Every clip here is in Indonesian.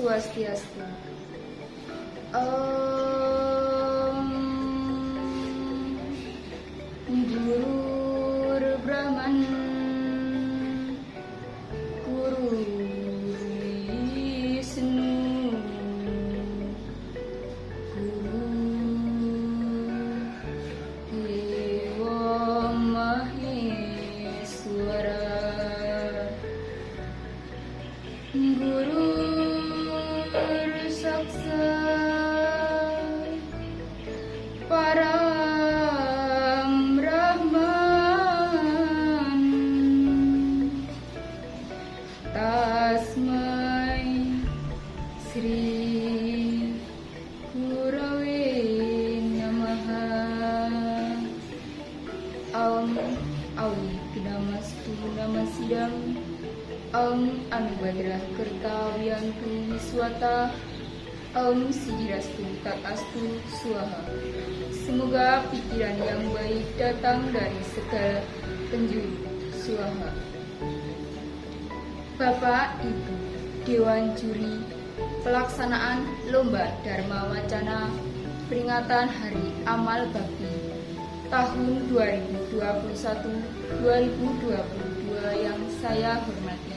Swastiastu. Gurur Brahman, Guru Wisnu, Guru Dewa Maheswara, Guru Saksat Param Brahman, Tasmai Sri Gurave Namaha. Om Awi Namastu Namasidam, Om Anubadrah Kertawiyantu Wiswata, Om Sijirastu Tatastu Swaha. Semoga pikiran yang baik datang dari segala penjuru. Swaha. Bapak Ibu Dewan Juri Pelaksanaan Lomba Dharma Wacana Peringatan Hari Amal Bakti tahun 2021-2022 yang saya hormati.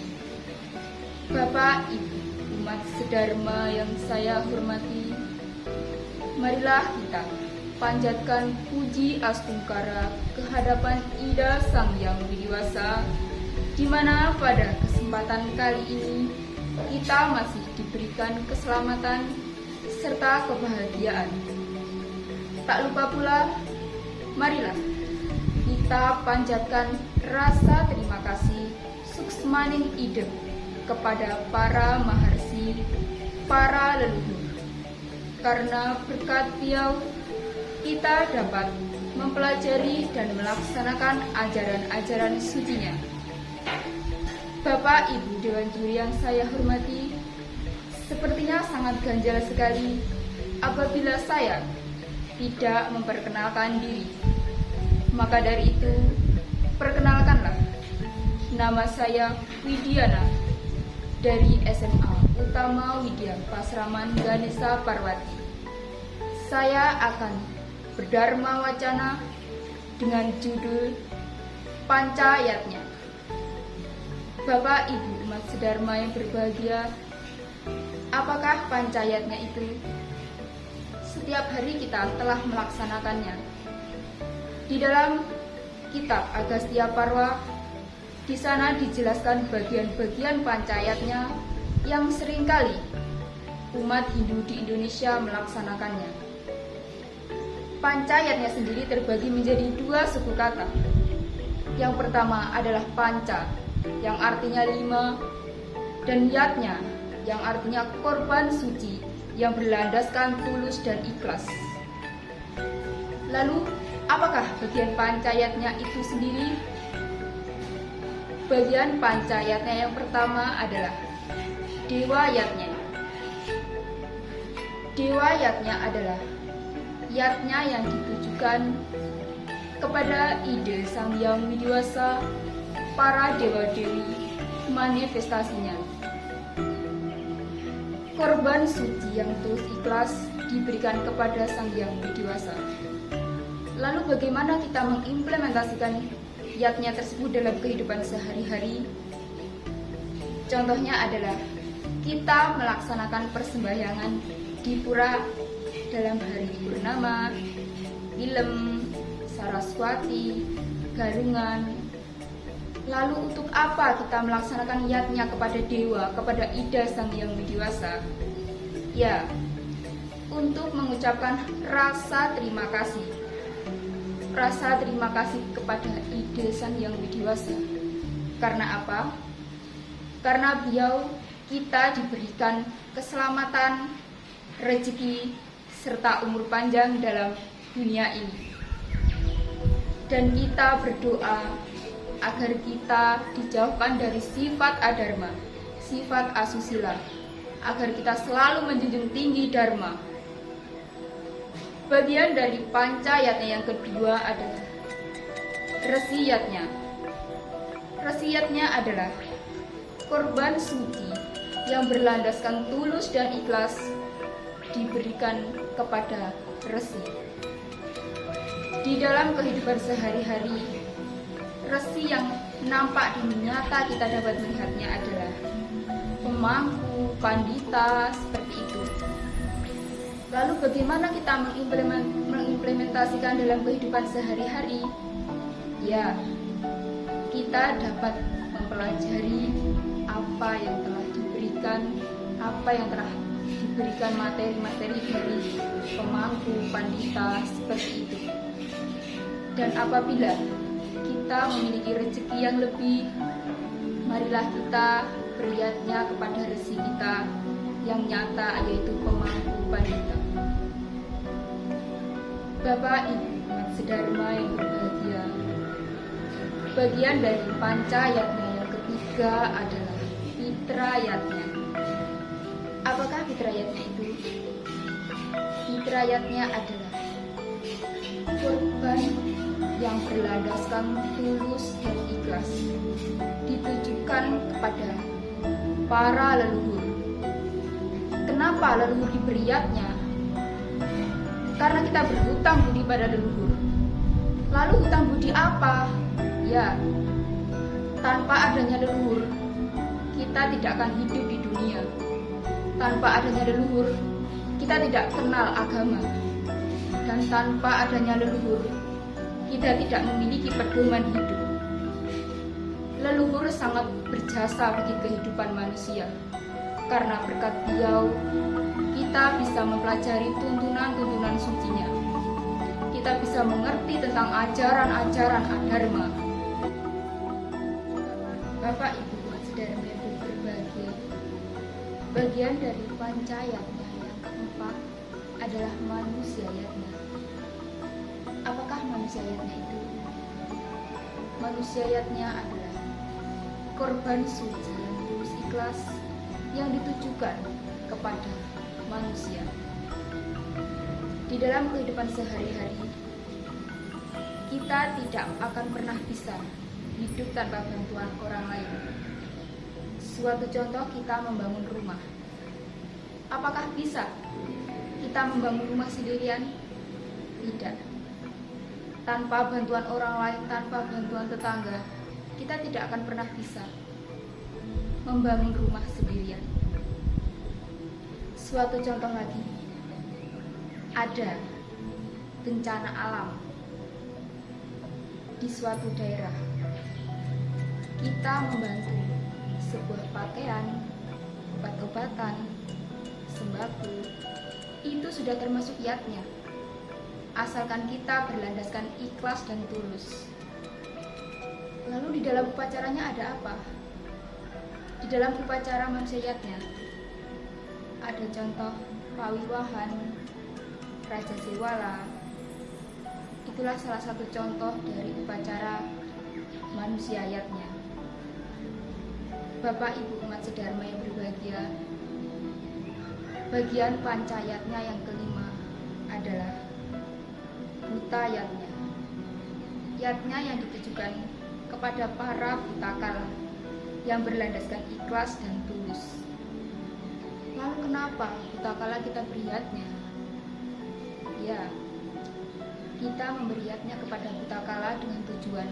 Bapak Ibu umat sedharma yang saya hormati, marilah kita panjatkan puji astungkara kehadapan Ida Sang Yang Widiwasa, di mana pada kesempatan kali ini kita masih diberikan keselamatan serta kebahagiaan. Tak lupa pula, marilah kita panjatkan rasa terima kasih suksmaning idem kepada para maharsi, para leluhur. Karena berkat beliau, kita dapat mempelajari dan melaksanakan ajaran-ajaran sucinya. Bapak Ibu Dewan Juri yang saya hormati, sepertinya sangat ganjal sekali apabila saya tidak memperkenalkan diri. Maka dari itu, perkenalkanlah, nama saya Widiana dari SMA Utama Widya Pasraman Ganesha Parwati. Saya akan berdharma wacana dengan judul Pancayatnya. Bapak Ibu umat sedharma yang berbahagia, apakah pancayatnya itu? Setiap hari kita telah melaksanakannya. Di dalam kitab Agastya Parwa, di sana dijelaskan bagian-bagian pancayatnya yang seringkali umat Hindu di Indonesia melaksanakannya. Pancayatnya sendiri terbagi menjadi dua suku kata. Yang pertama adalah panca, yang artinya 5, dan yatnya, yang artinya korban suci, yang berlandaskan tulus dan ikhlas. Lalu, apakah bagian pancayatnya itu sendiri? Bagian pancayatnya yang pertama adalah dewa yatnya. Dewa yatnya adalah yatnya yang ditujukan kepada ide Sang Yang Widiwasa, para dewa-dewi, manifestasinya. Korban suci yang tulus ikhlas diberikan kepada Sang Yang Widiwasa. Lalu bagaimana kita mengimplementasikan yatnya tersebut dalam kehidupan sehari-hari? Contohnya adalah kita melaksanakan persembahyangan di pura dalam hari purnama, Ilem, Saraswati, Garungan. Lalu untuk apa kita melaksanakan yatnya kepada dewa, kepada Ida Sang Yang Widiwasa? Ya, untuk mengucapkan rasa terima kasih. Rasa terima kasih kepada Ida Sang Yang Widiwasa. Karena apa? Karena beliau kita diberikan keselamatan, rezeki, serta umur panjang dalam dunia ini. Dan kita berdoa agar kita dijauhkan dari sifat adharma, sifat asusila, agar kita selalu menjunjung tinggi dharma. Bagian dari pancayatnya yang kedua adalah resiyatnya. Resiyatnya adalah korban suci yang berlandaskan tulus dan ikhlas diberikan kepada resi. Di dalam kehidupan sehari-hari, resi yang nampak dan nyata kita dapat melihatnya adalah pemangku, pandita, seperti itu. Lalu bagaimana kita mengimplementasikan dalam kehidupan sehari-hari? Ya, kita dapat mempelajari apa yang telah diberikan, materi-materi dari pemangku, pandita, seperti itu. Dan apabila kita memiliki rezeki yang lebih, marilah kita beriatnya kepada resi kita yang nyata, yaitu pemangku pandita. Bapak Ibu umat sedharma yang berbahagia, bagian dari pancayatnya yang ketiga adalah fitrayatnya. Apakah fitrayatnya itu? Fitrayatnya adalah korban yang berlandaskan tulus dan ikhlas, ditujukan kepada para leluhur. Kenapa leluhur diberiatnya? Karena kita berhutang budi pada leluhur. Lalu hutang budi apa? Ya, tanpa adanya leluhur, kita tidak akan hidup di dunia. Tanpa adanya leluhur, kita tidak kenal agama. Dan tanpa adanya leluhur, kita tidak memiliki pedoman hidup. Leluhur sangat berjasa bagi kehidupan manusia. Karena berkat beliau, kita bisa mempelajari tuntunan-tuntunan sucinya. Kita bisa mengerti tentang ajaran-ajaran dharma. Bapak Ibu umat sedherma yang berbahagia, bagian dari pancayatnya yang keempat adalah manusiayatnya. Apakah manusiayatnya itu? Manusiayatnya adalah korban suci yang tulus ikhlas yang ditujukan kepada manusia. Di dalam kehidupan sehari-hari, kita tidak akan pernah bisa hidup tanpa bantuan orang lain. Suatu contoh, kita membangun rumah. Apakah bisa kita membangun rumah sendirian? Tidak. Tanpa bantuan orang lain, tanpa bantuan tetangga, kita tidak akan pernah bisa membangun rumah sendirian. Suatu contoh lagi, ada bencana alam di suatu daerah. Kita membantu sebuah pakaian, obat-obatan, sembako, itu sudah termasuk yatnya, asalkan kita berlandaskan ikhlas dan tulus. Lalu di dalam upacaranya ada apa? Di dalam upacara manusiayatnya ada contoh pawiwahan, Raja Sewala. Itulah salah satu contoh dari upacara manusiayatnya. Bapak Ibu umat sedharma yang berbahagia, bagian pancayatnya yang kelima adalah butayatnya. Yatnya yang ditujukan kepada para butakala yang berlandaskan ikhlas dan tulus. Lalu kenapa butakala kita beriatnya? Ya, kita memberiatnya kepada butakala dengan tujuan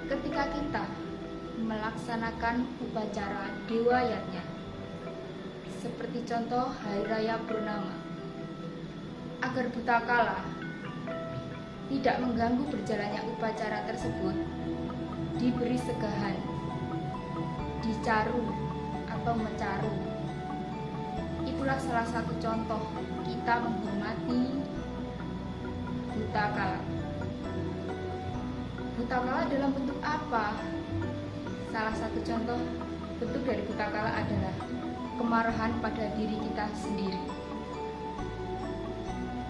ketika kita melaksanakan upacara dewa yatnya, seperti contoh Hari Raya Purnama, agar butakala tidak mengganggu berjalannya upacara tersebut, diberi segahan, dicaru atau mencaru. Itulah salah satu contoh kita menghormati butakala. Butakala dalam bentuk apa? Salah satu contoh bentuk dari butakala adalah kemarahan pada diri kita sendiri.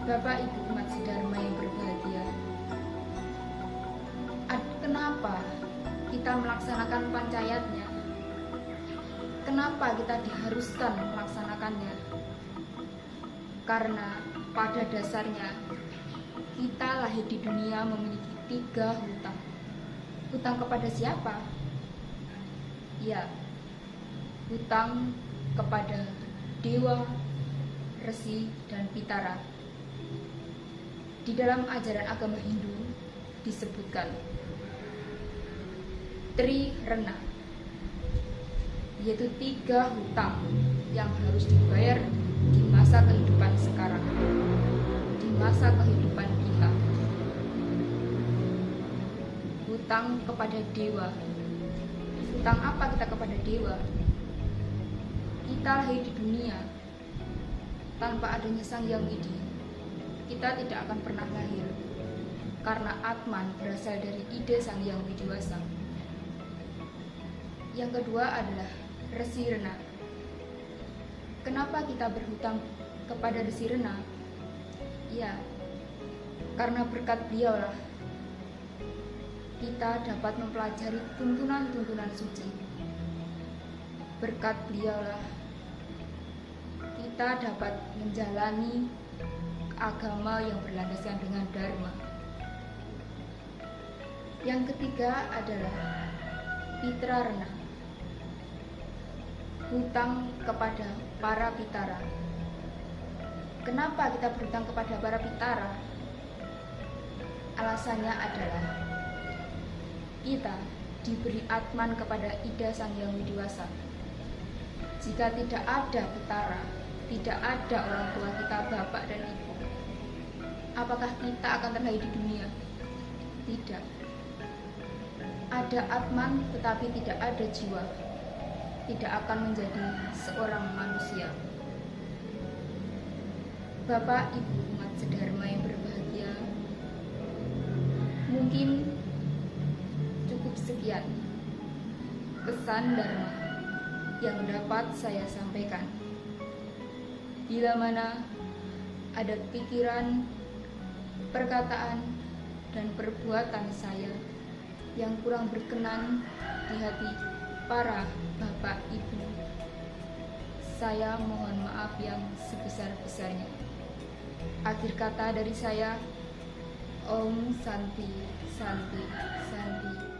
Bapak Ibu umat sedharma yang berbahagia, kenapa kita melaksanakan pancayatnya? Kenapa kita diharuskan melaksanakannya? Karena pada dasarnya kita lahir di dunia memiliki 3 hutang. Hutang kepada siapa? Ya, hutang kepada dewa, resi, dan pitara. Di dalam ajaran agama Hindu disebutkan Tri-rena, yaitu 3 hutang yang harus dibayar di masa kehidupan sekarang, di masa kehidupan kita. Hutang kepada dewa. Hutang apa kita kepada dewa? Kita lahir di dunia tanpa adanya Sang Hyang Widi, kita tidak akan pernah lahir, karena Atman berasal dari ide Sang Hyang Widiwasa. Yang kedua adalah Resi Rena. Kenapa kita berhutang kepada Resi Rena? Ya, karena berkat beliaulah kita dapat mempelajari tuntunan-tuntunan suci. Berkat beliaulah kita dapat menjalani agama yang berlandaskan dengan Dharma. Yang ketiga adalah Pitra-rena, hutang kepada para pitara. Kenapa kita berhutang kepada para pitara? Alasannya adalah kita diberi Atman kepada Ida Sang Hyang Widiwasa. Jika tidak ada pitara, tidak ada orang tua kita, bapak dan ibu, apakah kita akan terlahir di dunia? Tidak. Ada Atman tetapi tidak ada jiwa, tidak akan menjadi seorang manusia. Bapak Ibu umat sedharma yang berbahagia, mungkin cukup sekian pesan Dharma yang dapat saya sampaikan. Bila mana ada pikiran, perkataan, dan perbuatan saya yang kurang berkenan di hati para bapak ibu, saya mohon maaf yang sebesar-besarnya. Akhir kata dari saya, Om Santi, Santi, Santi.